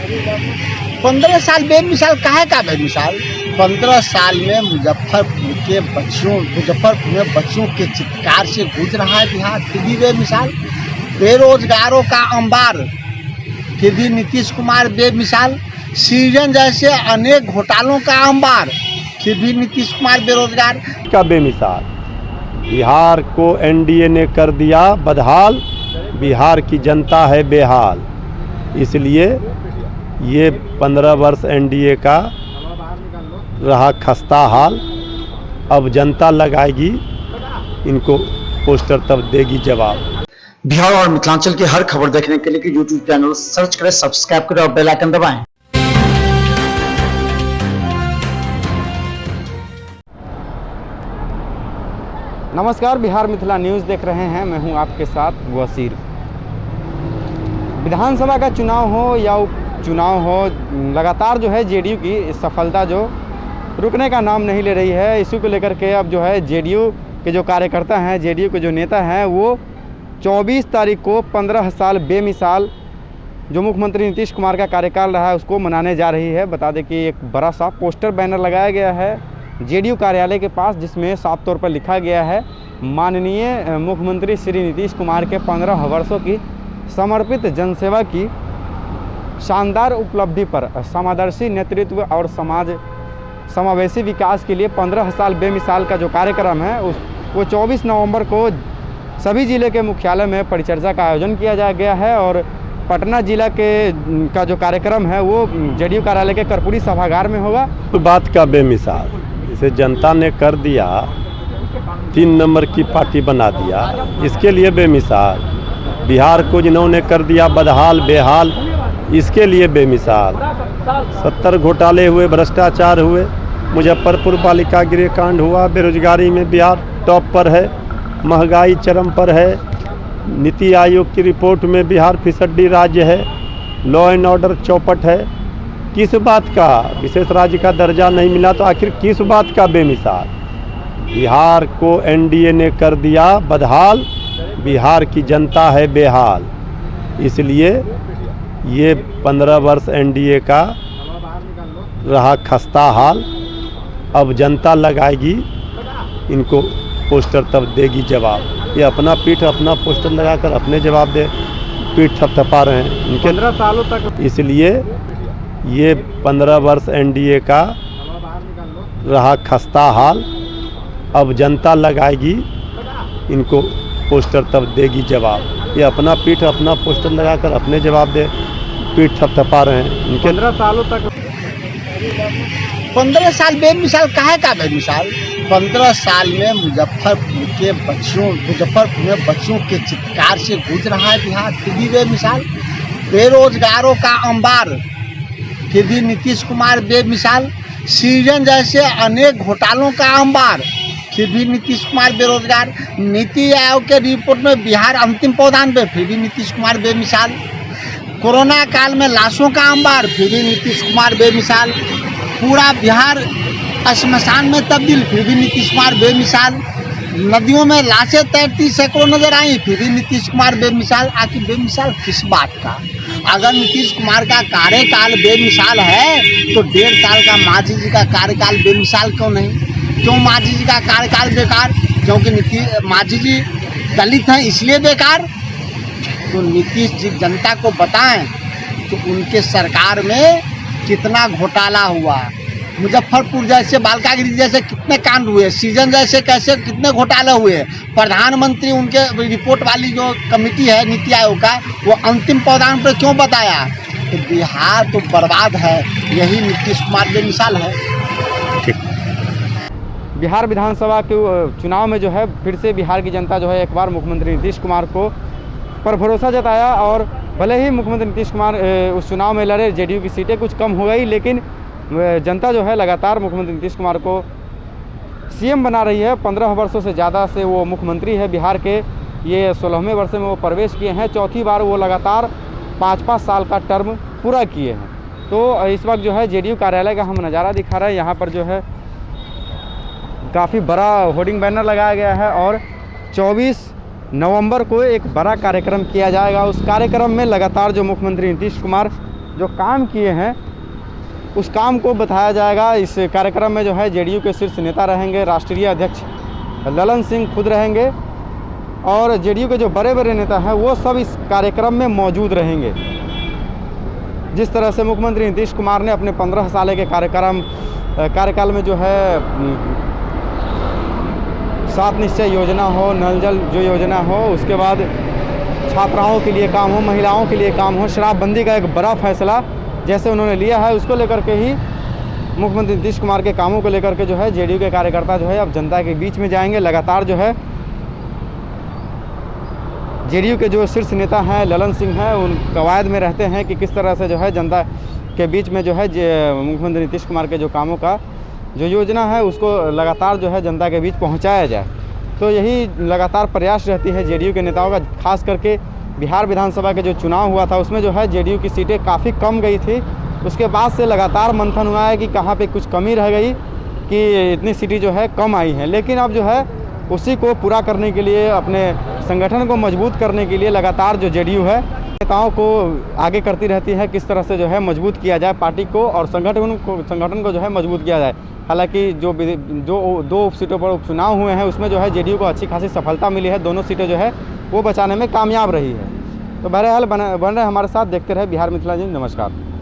15 साल बेमिसाल काहे का बेमिसाल? 15 साल में मुजफ्फरपुर में बच्चों के चित्कार से गूंज रहा है बिहार, फिर भी बेमिसाल। बेरोजगारों का अंबार, फिर भी नीतीश कुमार बेमिसाल। सृजन जैसे अनेक घोटालों का अंबार, फिर भी नीतीश कुमार बेरोजगार का बेमिसाल। बिहार को एनडीए ने कर दिया बदहाल, बिहार की जनता है बेहाल। इसलिए ये 15 वर्ष एनडीए का रहा खस्ता हाल। अब जनता लगाएगी इनको पोस्टर, तब देगी जवाब। बिहार और मिथिलांचल की हर खबर देखने के लिए यूट्यूब चैनल सर्च करें, सब्सक्राइब करें और बेल आइकन दबाएं। नमस्कार, बिहार मिथिला न्यूज़ देख रहे हैं। मैं हूं आपके साथ वसीर। विधानसभा का चुनाव हो या उपचुनाव हो, लगातार जो है जेडीयू की सफलता जो रुकने का नाम नहीं ले रही है। इसी को लेकर के अब जो है जेडीयू के जो कार्यकर्ता हैं, जेडीयू के जो नेता हैं, वो 24 तारीख को 15 साल बेमिसाल जो मुख्यमंत्री नीतीश कुमार का कार्यकाल रहा है उसको मनाने जा रही है। बता दें कि एक बड़ा सा पोस्टर बैनर लगाया गया है जेडीयू कार्यालय के पास, जिसमें साफ तौर पर लिखा गया है माननीय मुख्यमंत्री श्री नीतीश कुमार के 15 वर्षों की समर्पित जनसेवा की शानदार उपलब्धि पर समादर्शी नेतृत्व और समावेशी विकास के लिए 15 साल बेमिसाल का जो कार्यक्रम है वो 24 नवंबर को सभी ज़िले के मुख्यालय में परिचर्चा का आयोजन किया जा गया है। और पटना जिला का जो कार्यक्रम है वो जेडीयू कार्यालय के कर्पूरी सभागार में होगा। तो बात का बेमिसाल, इसे जनता ने कर दिया 3 नंबर की पार्टी बना दिया, इसके लिए बेमिसाल। बिहार को जिन्होंने कर दिया बदहाल बेहाल, इसके लिए बेमिसाल। 70 घोटाले हुए, भ्रष्टाचार हुए, मुजफ्फरपुर बालिका गृह कांड हुआ, बेरोजगारी में बिहार टॉप पर है, महंगाई चरम पर है, नीति आयोग की रिपोर्ट में बिहार फिसड्डी राज्य है, लॉ एंड ऑर्डर चौपट है। किस बात का विशेष राज्य का दर्जा नहीं मिला, तो आखिर किस बात का बेमिसाल? बिहार को एनडीए ने कर दिया बदहाल, बिहार की जनता है बेहाल। इसलिए ये 15 वर्ष एनडीए का रहा खस्ता हाल। अब जनता लगाएगी इनको पोस्टर, तब देगी जवाब। ये अपना पोस्टर लगाकर अपने जवाब दे, पीठ थपथपा रहे हैं इनके 15 सालों तक। इसलिए ये 15 वर्ष एनडीए का रहा खस्ता हाल। अब जनता लगाएगी इनको पोस्टर, तब देगी जवाब। ये अपना पोस्टर लगाकर अपने जवाब दे, पीठ थपथपा रहे हैं इनके 15 सालों तक। 15 साल बेमिसाल काहे का बेमिसाल? 15 साल में मुजफ्फरपुर में बच्चों के चित्कार से गूंज रहा है बिहार, फिर भी बेमिसाल। बेरोजगारों का अंबार, फिर भी नीतीश कुमार बेमिसाल। सृजन जैसे अनेक घोटालों का अंबार, फिर भी नीतीश कुमार बेरोजगार। नीति आयोग के रिपोर्ट में बिहार अंतिम पावदान पे, फिर भी नीतीश कुमार बेमिसाल। कोरोना काल में लाशों का अंबार, फिर भी नीतीश कुमार बेमिसाल। पूरा बिहार श्मशान में तब्दील, फिर भी नीतीश कुमार बेमिसाल। नदियों में लाशें तैरती सैकड़ों नजर आई, फिर भी नीतीश कुमार बेमिसाल। आखिर बेमिसाल किस बात का? अगर नीतीश कुमार का कार्यकाल बेमिसाल है तो 1.5 साल का मांझी जी का कार्यकाल बेमिसाल क्यों नहीं? क्यों मांझी जी का कार्यकाल बेकार? क्योंकि मांझी जी दलित हैं इसलिए बेकार? तो नीतीश जी जनता को बताएं तो उनके सरकार में कितना घोटाला हुआ। मुजफ्फरपुर जैसे, बालिकागृह जैसे कितने कांड हुए, सृजन जैसे कैसे कितने घोटाले हुए। प्रधानमंत्री उनके रिपोर्ट वाली जो कमेटी है नीति आयोग का, वो अंतिम पावदान पर क्यों बताया? तो बिहार तो बर्बाद है, यही नीतीश कुमार बेमिसाल है। बिहार विधानसभा के चुनाव में जो है फिर से बिहार की जनता जो है एक बार मुख्यमंत्री नीतीश कुमार को पर भरोसा जताया। और भले ही मुख्यमंत्री नीतीश कुमार उस चुनाव में लड़े, जेडीयू की सीटें कुछ कम हो गई, लेकिन जनता जो है लगातार मुख्यमंत्री नीतीश कुमार को सीएम बना रही है। 15 वर्षों से ज़्यादा से वो मुख्यमंत्री है बिहार के। ये 16वें वर्ष में वो प्रवेश किए हैं, चौथी बार वो लगातार 5-5 साल का टर्म पूरा किए हैं। तो इस वक्त जो है जेडीयू कार्यालय का हम नज़ारा दिखा रहे हैं। यहाँ पर जो है काफ़ी बड़ा होर्डिंग बैनर लगाया गया है और 24 नवंबर को एक बड़ा कार्यक्रम किया जाएगा। उस कार्यक्रम में लगातार जो मुख्यमंत्री नीतीश कुमार जो काम किए हैं उस काम को बताया जाएगा। इस कार्यक्रम में जो है जेडीयू के शीर्ष नेता रहेंगे, राष्ट्रीय अध्यक्ष ललन सिंह खुद रहेंगे और जेडीयू के जो बड़े बड़े नेता हैं वो सब इस कार्यक्रम में मौजूद रहेंगे। जिस तरह से मुख्यमंत्री नीतीश कुमार ने अपने 15 साल के कार्यकाल में जो है 7 निश्चय योजना हो, नल जल जो योजना हो, उसके बाद छात्राओं के लिए काम हो, महिलाओं के लिए काम हो, शराबबंदी का एक बड़ा फैसला जैसे उन्होंने लिया है, उसको लेकर के ही मुख्यमंत्री नीतीश कुमार के कामों को लेकर के जो है जेडीयू के कार्यकर्ता जो है अब जनता के बीच में जाएंगे। लगातार जो है जेडीयू के जो शीर्ष नेता हैं ललन सिंह हैं, उन कवायद में रहते हैं कि किस तरह से जो है जनता के बीच में जो है मुख्यमंत्री नीतीश कुमार के जो कामों का जो योजना है उसको लगातार जो है जनता के बीच पहुंचाया जाए। तो यही लगातार प्रयास रहती है जेडीयू के नेताओं का। खास करके बिहार विधानसभा के जो चुनाव हुआ था उसमें जो है जेडीयू की सीटें काफ़ी कम गई थी। उसके बाद से लगातार मंथन हुआ है कि कहाँ पे कुछ कमी रह गई कि इतनी सीटें जो है कम आई हैं। लेकिन अब जो है उसी को पूरा करने के लिए, अपने संगठन को मजबूत करने के लिए लगातार जो जेडीयू है नेताओं को आगे करती रहती है किस तरह से जो है मजबूत किया जाए पार्टी को और संगठन को जो है मजबूत किया जाए। हालांकि जो 2 सीटों पर उपचुनाव हुए हैं उसमें जो है जेडीयू को अच्छी खासी सफलता मिली है, दोनों सीटें जो है वो बचाने में कामयाब रही है। तो बहरहाल बन रहे हमारे साथ, देखते रहे बिहार मिथिला न्यूज़। नमस्कार।